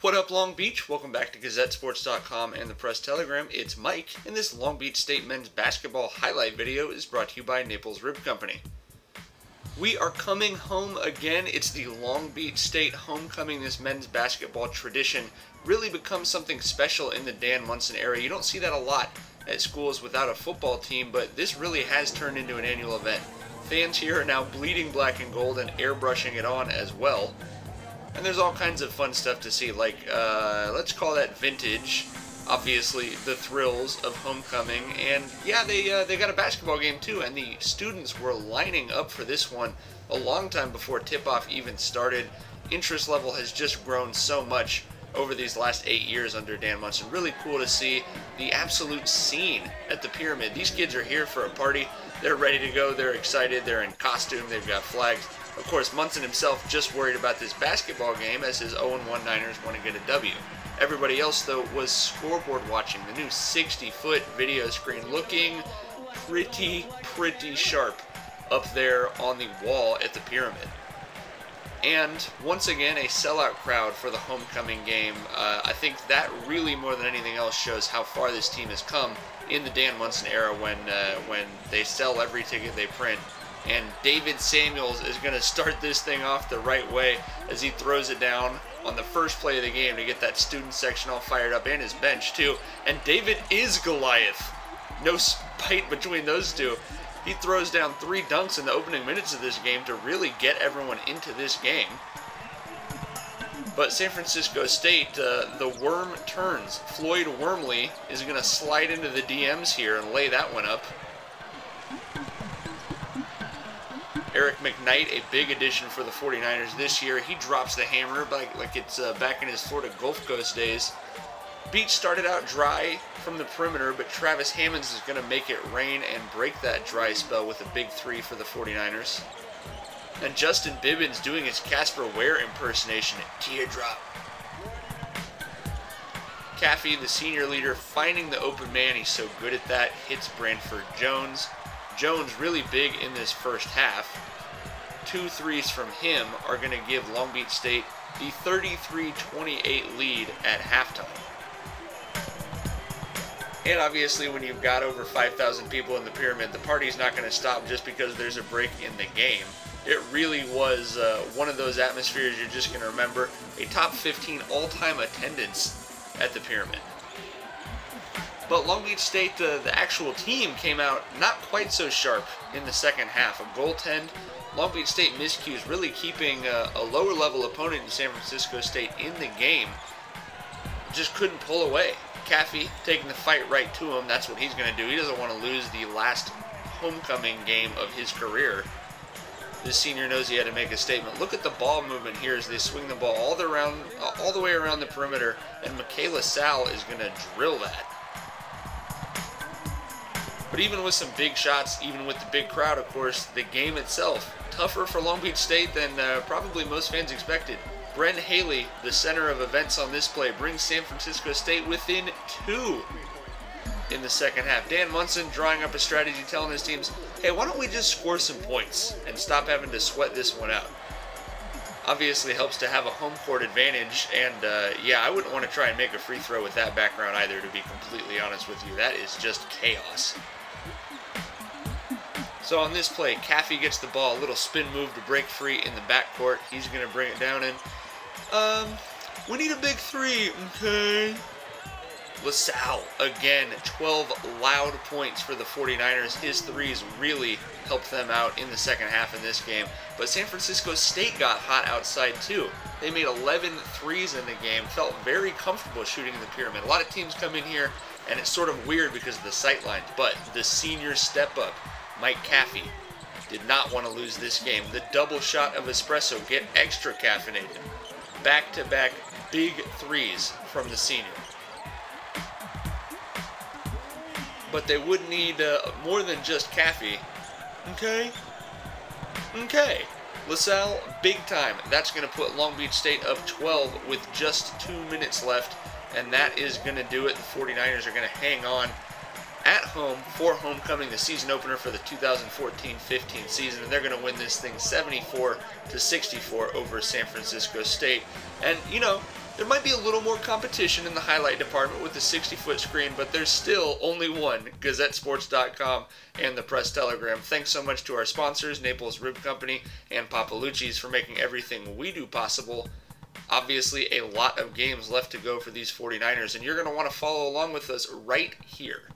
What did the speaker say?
What up, Long Beach? Welcome back to GazetteSports.com and the Press Telegram. It's Mike, and this Long Beach State men's basketball highlight video is brought to you by Naples Rib Company. We are coming home again. It's the Long Beach State homecoming. This men's basketball tradition really becomes something special in the Dan Munson era. You don't see that a lot at schools without a football team, but this really has turned into an annual event. Fans here are now bleeding black and gold and airbrushing it on as well. And there's all kinds of fun stuff to see, like, let's call that vintage. Obviously, the thrills of homecoming. And yeah, they got a basketball game too, and the students were lining up for this one a long time before tip-off even started. Interest level has just grown so much over these last 8 years under Dan Munson. Really cool to see the absolute scene at the Pyramid. These kids are here for a party. They're ready to go. They're excited. They're in costume. They've got flags. Of course, Munson himself just worried about this basketball game as his 0-1 Niners want to get a W. Everybody else, though, was scoreboard watching. The new 60-foot video screen looking pretty sharp up there on the wall at the Pyramid. And once again, a sellout crowd for the homecoming game. I think that really, more than anything else, shows how far this team has come in the Dan Munson era when they sell every ticket they print. And David Samuels is going to start this thing off the right way as he throws it down on the first play of the game to get that student section all fired up, and his bench too. And David is Goliath. No spite between those two. He throws down 3 dunks in the opening minutes of this game to really get everyone into this game. But San Francisco State, the worm turns. Floyd Wormley is going to slide into the DMs here and lay that one up. Eric McKnight, a big addition for the 49ers this year. He drops the hammer like it's back in his Florida Gulf Coast days. Beach started out dry from the perimeter, but Travis Hammonds is going to make it rain and break that dry spell with a big 3 for the 49ers. And Justin Bibbins doing his Casper Ware impersonation at Teardrop. Caffey, the senior leader, finding the open man. He's so good at that. Hits Branford Jones. Jones really big in this first half. 2 threes from him are going to give Long Beach State the 33-28 lead at halftime. And obviously, when you've got over 5,000 people in the Pyramid, the party's not going to stop just because there's a break in the game. It really was one of those atmospheres you're just going to remember. A top 15 all-time attendance at the Pyramid. But Long Beach State, the actual team, came out not quite so sharp in the second half. A goaltend, Long Beach State miscues, really keeping a lower-level opponent in San Francisco State in the game. Just couldn't pull away. Caffey taking the fight right to him. That's what he's going to do. He doesn't want to lose the last homecoming game of his career. This senior knows he had to make a statement. Look at the ball movement here as they swing the ball all the way around the perimeter, and Michaela Sal is going to drill that. But even with some big shots, even with the big crowd, of course, the game itself, tougher for Long Beach State than probably most fans expected. Bren Haley, the center of events on this play, brings San Francisco State within 2 in the second half. Dan Munson drawing up a strategy, telling his teams, hey, why don't we just score some points and stop having to sweat this one out? Obviously helps to have a home court advantage, and yeah, I wouldn't want to try and make a free throw with that background either, to be completely honest with you. That is just chaos. So on this play, Caffey gets the ball, a little spin move to break free in the backcourt. He's going to bring it down in. We need a big 3, okay? LaSalle, again, 12 loud points for the 49ers. His 3s really helped them out in the second half in this game. But San Francisco State got hot outside too. They made 11 threes in the game, felt very comfortable shooting in the Pyramid. A lot of teams come in here, and it's sort of weird because of the sight lines, but the senior step up, Mike Caffey, did not want to lose this game. The double shot of espresso, get extra caffeinated. Back-to-back big 3s from the senior. But they would need more than just Caffey. Okay? Okay. LaSalle, big time. That's going to put Long Beach State up 12 with just 2 minutes left. And that is going to do it. The 49ers are going to hang on at home for homecoming, the season opener for the 2014-15 season, and they're going to win this thing 74-64 over San Francisco State. And, you know, There might be a little more competition in the highlight department with the 60-foot screen, but there's still only one, GazetteSports.com and the Press Telegram. Thanks so much to our sponsors, Naples Rib Company and Papalucci's, for making everything we do possible. Obviously, a lot of games left to go for these 49ers, and you're going to want to follow along with us right here.